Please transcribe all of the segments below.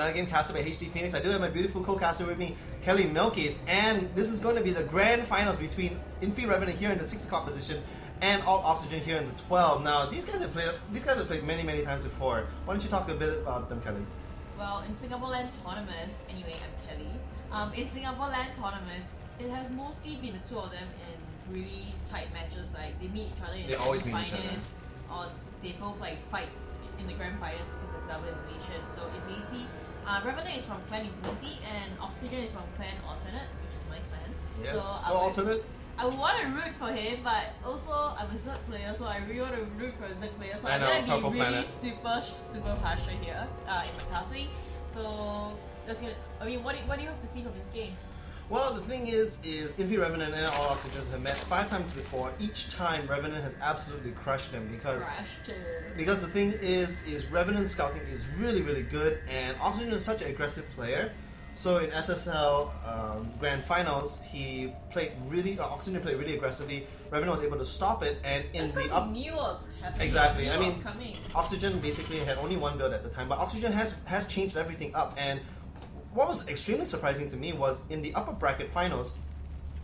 another game casted by HDPhoenix. I do have my beautiful co-caster with me, kellyMILKIES, and this is going to be the grand finals between inFiRevenant here in the 6 o'clock position and aLtOxygeN here in the 12. Now, these guys have played many times before. Why don't you talk a bit about them, Kelly? Well, in Singapore LAN tournaments, anyway, I'm Kelly. In Singapore LAN tournaments, it has mostly been the two of them in really tight matches. Like they meet each other in the finals, or they both like fight in the grand finals because it's double elimination. So Infinity, Revenant is from clan Infinity, and aLtOxygeN is from clan Alternate, which is my clan. Yes, so Alternate. I would want to root for him, but also I'm a Zerg player, so I really want to root for a Zerg player. So I'm gonna be really super partial here in my casting. So that's gonna. I mean, what do you have to see from this game? Well, the thing is inFiRevenant and aLtOxygeN have met 5 times before. Each time, Revenant has absolutely crushed them because the thing is Revenant's scouting is really good, and aLtOxygeN is such an aggressive player. So in SSL Grand Finals, he played aLtOxygeN played really aggressively. Revenant was able to stop it, and in the up knew was happening. Exactly. I mean, aLtOxygeN basically had only one build at the time, but aLtOxygeN has changed everything up. And what was extremely surprising to me was in the upper bracket finals,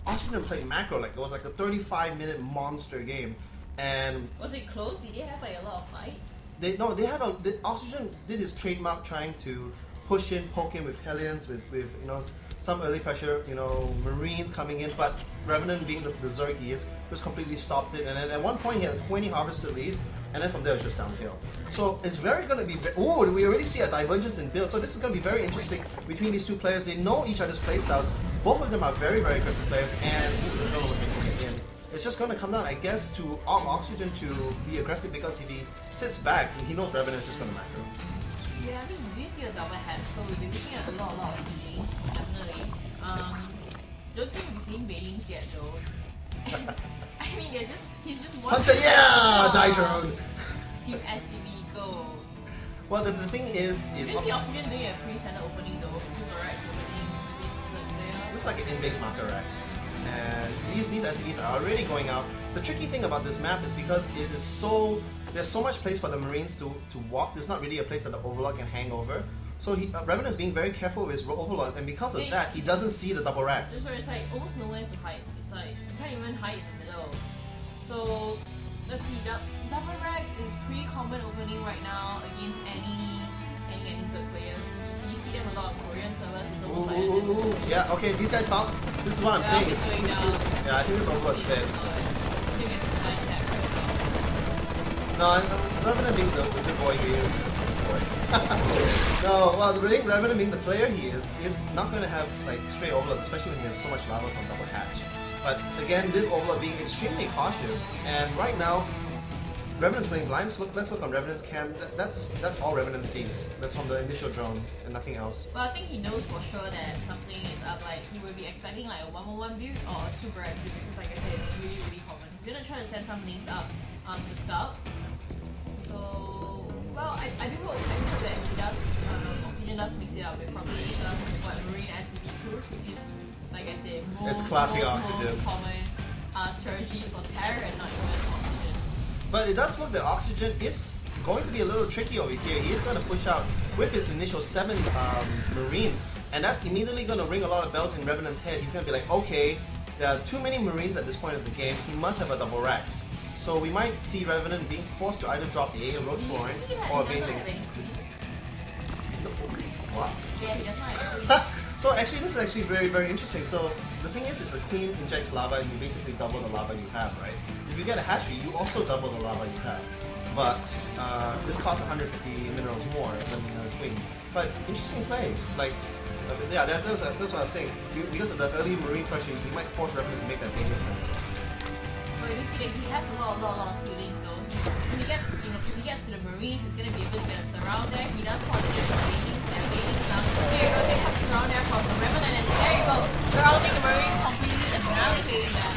aLtOxygeN played macro like it was like a 35-minute monster game. And was it close? Did they have like a lot of fights? aLtOxygeN did his trademark trying to push in, poke in with Hellions, with some early pressure, Marines coming in, but Revenant being the Zerg he is, just completely stopped it, and then at one point he had a 20 harvester lead, and then from there it's just downhill. So it's going to be, oh, we already see a divergence in build, so this is going to be very interesting between these two players. They know each other's playstyles, both of them are very aggressive players, and it's just going to come down, I guess, to aLtOxygeN to be aggressive, because if he sits back, he knows Revenant is just going to macro. Yeah, I mean, you do see a double head, so we'll be looking at a lot of speedings, definitely. Don't think we'll be seeing Bailings yet, though. I mean, he's just one. Hunter, yeah! Die drone! Team SCB, go! Well, the thing is you see aLtOxygeN doing a pre-standard opening, though, 2 Rex opening against a player. This is like an in-base marker Rex. And these SCBs are already going out. The tricky thing about this map is because it is there's so much place for the Marines to walk. There's not really a place that the Overlord can hang over. So Revenant is being very careful with his Overlord, and because of that, he doesn't see the double racks. That's where it's like almost nowhere to hide. It's like you can't even hide in the middle. So let's see, double racks is pretty common opening right now against any Zerg players. So you see them a lot on Korean servers. It's almost like yeah, okay, these guys found. This is what I'm saying. I think this Overlord's dead. No, Revenant being the good boy he is. No, well, Revenant being the player he is not going to have like straight overloads, especially when he has so much lava from double hatch. But again, this overload being extremely cautious, and right now, Revenant's playing blind. So let's look on Revenant's cam. That's all Revenant sees. That's from the initial drone and nothing else. Well, I think he knows for sure that something is up. Like he would be expecting like a 1-1-1 build or a 2 build, because like I said, it's really common. He's gonna try to send some links up to scout. So, well, I do hope that he does, aLtOxygeN does mix it up with probably some Marine SCB crew, which is, like I said, it's classic most aLtOxygeN. Common strategy for Terror and not even aLtOxygeN. But it does look that aLtOxygeN is going to be a little tricky over here. He is going to push out with his initial 7 Marines, and that's immediately going to ring a lot of bells in Revenant's head. He's going to be like, okay, there are too many Marines at this point of the game, he must have a double racks. So we might see Revenant being forced to either drop the A Roach Warren or Bailings. What? Yeah, he does not. So actually, this is actually very interesting. So the thing is a queen injects lava, and you basically double the lava you have, right? If you get a hatchery, you also double the lava you have. But this costs 150 minerals more than the queen. But interesting play. Like, yeah, that's what I was saying. Because of the early Marine pressure, you might force Revenant to make that big difference. You see that he has a lot of skillings though. If he gets to the Marines, he's gonna be able to get a surround there. He does want to get Bailings and Bailings now. There you go, they have a surround there from Revenant, and there you go, surrounding the Marines, completely annihilating that.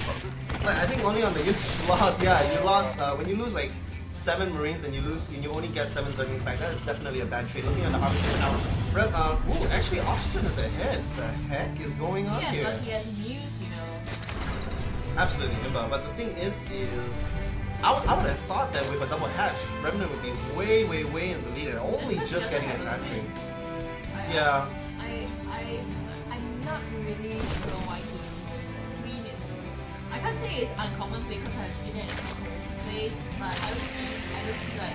I think only on the loss, yeah, you lost when you lose like 7 Marines and you only get 7 Zerglings back. That is definitely a bad trade. Looking at the harvester now, actually aLtOxygeN is ahead. The heck is going on here? Yeah, plus he has news, Absolutely, but the thing is I would have thought that with a double hatch, Revenant would be way in the lead and only just getting a hatchery. Yeah. I'm not really sure why he's green in Spirit. I can't say it's uncommon play because I've seen it in other plays, but I don't see like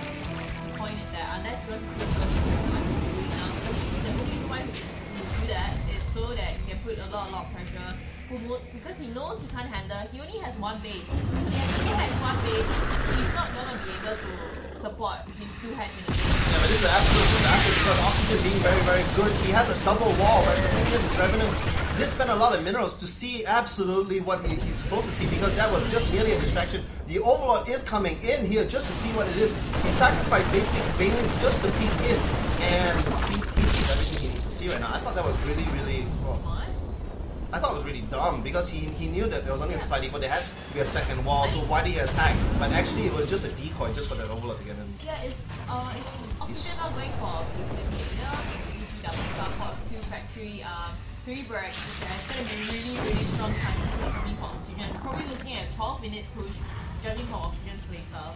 the point in that unless it was good for what he's doing now. The only reason why he do that is so that he can put a lot of pressure. Because he knows he can't handle, he only has one base. If he has one base, he's not gonna be able to support his two heads in the base. Yeah, but this is an absolute disaster because Oxygen being very, very good. He has a double wall, but the thing is Revenant did spend a lot of minerals to see absolutely what he's supposed to see because that was just merely a distraction. The Overlord is coming in here just to see what it is. He sacrificed basically Banelings just to peek in, and he sees everything he needs to see right now. I thought that was really, really... I thought it was really dumb because he knew that there was only a supply depot. There had to be a second wall, so why did he attack? But actually, it was just a decoy just for that Overlord to get in. Yeah, it's Oxygen not going for a double Starcraft, 2 factory, 3 barracks. It's going to be really strong time coming for Oxygen. Probably looking at a 12-minute push, judging from Oxygen's playstyle.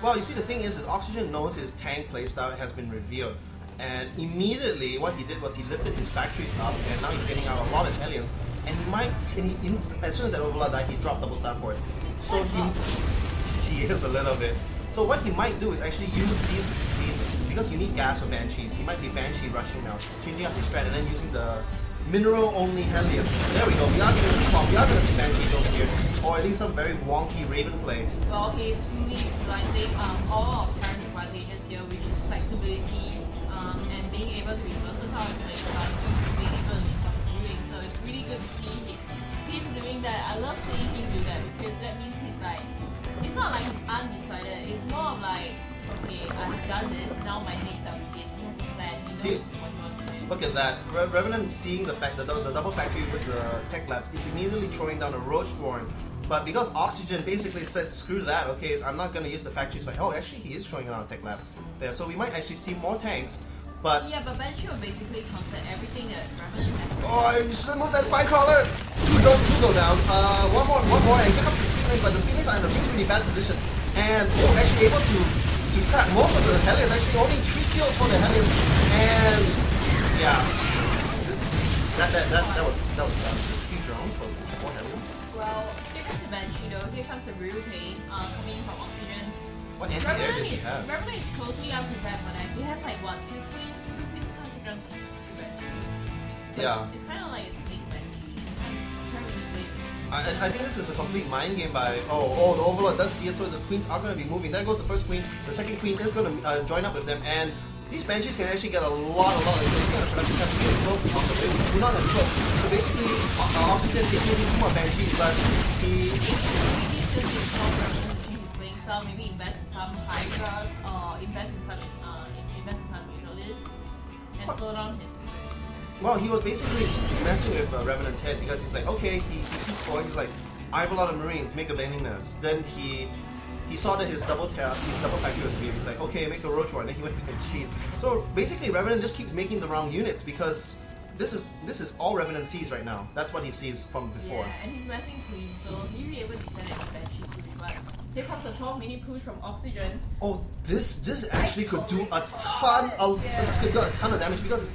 Well, you see, the thing is Oxygen knows his tank playstyle has been revealed. And immediately, what he did was he lifted his factories up, and now he's getting out a lot of Hellions. And he might, as soon as that Overlord died, he dropped double staff for it. So he is a little bit. So what he might do is actually use these because you need gas for Banshees. He might be Banshee rushing now, changing up his strat, and then using the mineral-only Hellions. There we go. We are going to swap. We are going to see Banshees over here, or at least some very wonky Raven play. Well, he's really utilizing all of Terran's advantages here, which is flexibility and being able to be versatile in play time, being able to do something doing. So it's really good to see him doing that. I love seeing him do that because that means he's like, it's not like he's undecided. It's more of like, okay, I've done this. Now my next step is he has a plan. He knows what he wants to do. Look at that. Revenant seeing the fact that the double factory with the tech labs is immediately throwing down a roach swarm. But because Oxygen basically said, screw that, okay, I'm not going to use the factories fight. Oh, actually, he is throwing down a tech lab there. So we might actually see more tanks. But yeah, but Banshee will basically counter everything that Revenant has. Oh, you should move that spy crawler. 2 drones do go down. One more, and here comes the Speedlings, but the Speedlings are in a really bad position. And they're actually able to trap most of the Hellions. Actually, only 3 kills for the Hellions. And yeah, that was bad. Just 3 drones for 4 Hellions. Well, here comes the Banshee though. Here comes the Brutane coming from Oxygen. What anti-air does he have? Revenant is totally unprepared for that. He has like what, 2 queens? 2 queens can't take down 2 Banshees. So yeah. It's kind of like a sneak Banshee. Can't really play. I think this is a complete mind game by the Overlord does see it, so the queens are going to be moving. There goes the first queen. The second queen is going to join up with them, and these Banshees can actually get a lot of production time to go off the way. We do not have to. So basically, Oxygen is moving 2 more Banshees, but he style, maybe invest in some Hydras or invest in some Mutualists and slow down his speed. Well, he was basically messing with Revenant's head because he's like, okay, he keeps going, he's like, I have a lot of Marines, make a bending nest. Then he saw that his double factory was weird. He's like, okay, make a roach war, and then he went to cheese. So basically Revenant just keeps making the wrong units because this is all Revenant sees right now. That's what he sees from before. Yeah, and he's messing Queen, so he'll be able to defend any Banshee push, but here comes a 12-minute push from Oxygen. Oh, this actually could do a ton of damage because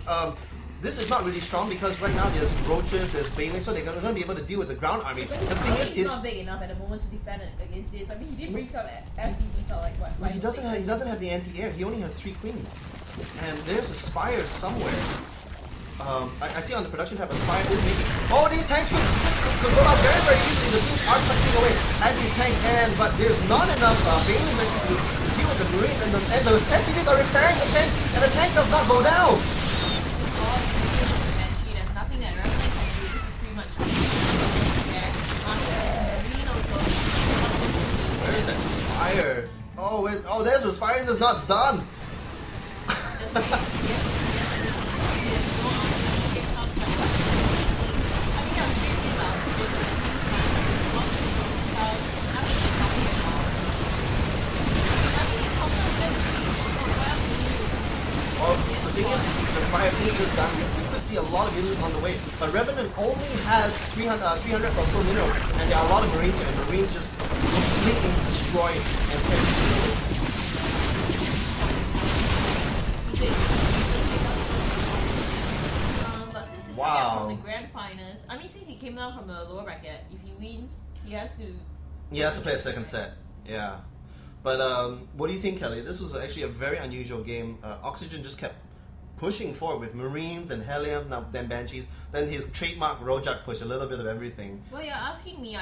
this is not really strong because right now there's roaches, there's banelings, so they're going to be able to deal with the ground army. The thing is, he's not big enough at the moment to defend it against this. I mean, he did bring some SCVs out like what? Well, he doesn't have the anti-air. He only has 3 queens, and there's a spire somewhere. I see on the production tab a spire is making. Oh, these tanks could go out very, very easily. The queens are punching away at these tanks, but there's not enough banelings actually to deal with the Marines, and the SCVs are repairing the tank, and the tank does not go down. There's nothing that Revenant can do. This is pretty much where is that spire? Oh, there's a spire that's not done. The thing is, the spire is just done. We could see a lot of units on the way, but Revenant only has 300 or so minerals, and there are a lot of Marines here, and Marines just completely destroy and catch He's coming up from the grand finals. I mean, since he came down from the lower bracket, if he wins, he has to. He has to play a second set. Yeah. But what do you think, Kelly? This was actually a very unusual game. Oxygen just kept pushing forward with Marines and Hellions, now then Banshees. Then his trademark Rojak push, a little bit of everything. Well, you're asking me.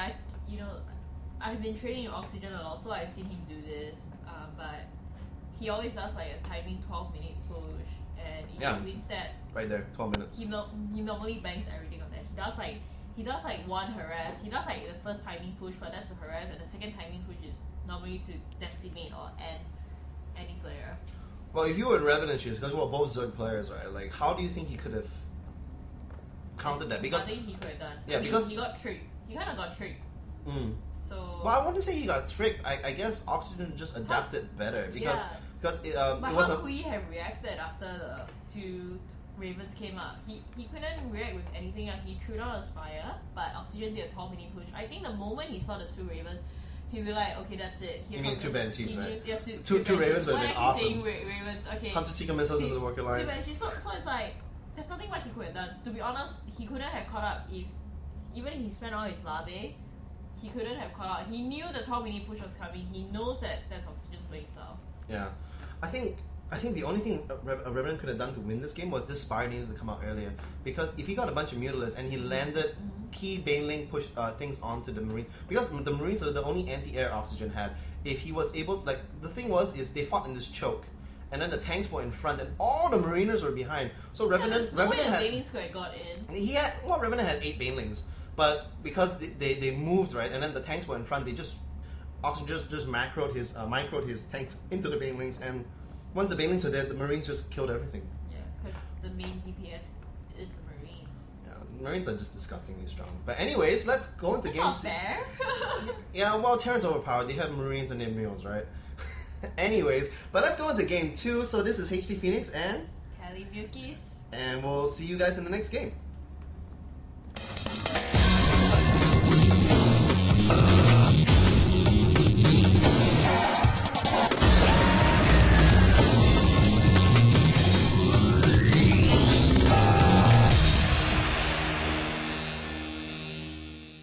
I've been training Oxygen a lot, so I've seen him do this. But he always does like a timing 12-minute push, and if he wins that, right there, 12 minutes. He normally banks everything on that. He does like one harass. He does like the first timing push, but that's a harass, and the second timing push is normally to decimate or end any player. Well, if you were in Revenant shoes, because we're both Zerg players, right? Like, how do you think he could have countered that? Because nothing he could have done. Yeah, because he got tricked. He kind of got tricked. So. Well, I wouldn't say he got tricked. I guess Oxygen just adapted better because but it how was could he have reacted after the two Ravens came up? He couldn't react with anything else. He threw down a Spire, but Oxygen did a 12-minute push. I think the moment he saw the two Ravens, he'd be like, okay, that's it. You mean two Banshees, right? Yeah, two Ravens would have been awesome. Saying Ravens, okay. Hunter-Seeker missiles into the worker line. Two Banshees, so it's like, there's nothing much he could have done. To be honest, he couldn't have caught up even if he spent all his larvae, he couldn't have caught up. He knew the 12-minute push was coming. He knows that that's Oxygen's playing style. Yeah. I think the only thing Revenant could have done to win this game was this Spire needed to come out earlier. Because if he got a bunch of Mutalisks and he landed key Baneling push things onto the Marines, because the Marines are the only anti-air Oxygen had, if he was able, like, the thing is they fought in this choke. And then the tanks were in front, and all the Mariners were behind. So Revenant no way the Banelings could have got in. Revenant had 8 Banelings, but because they moved, right, and then the tanks were in front, they just Oxygen just microed his tanks into the Banelings, and once the Banelings were dead, the Marines just killed everything. Yeah, because the main DPS is the Marines. Yeah, Marines are just disgustingly strong. But anyways, let's go into That's game not 2. Fair. Yeah, well, Terran's overpowered. They have Marines and they have Mules, right? Anyways, but let's go into game 2. So this is HDPhoenix and kellyMILKIES. And we'll see you guys in the next game.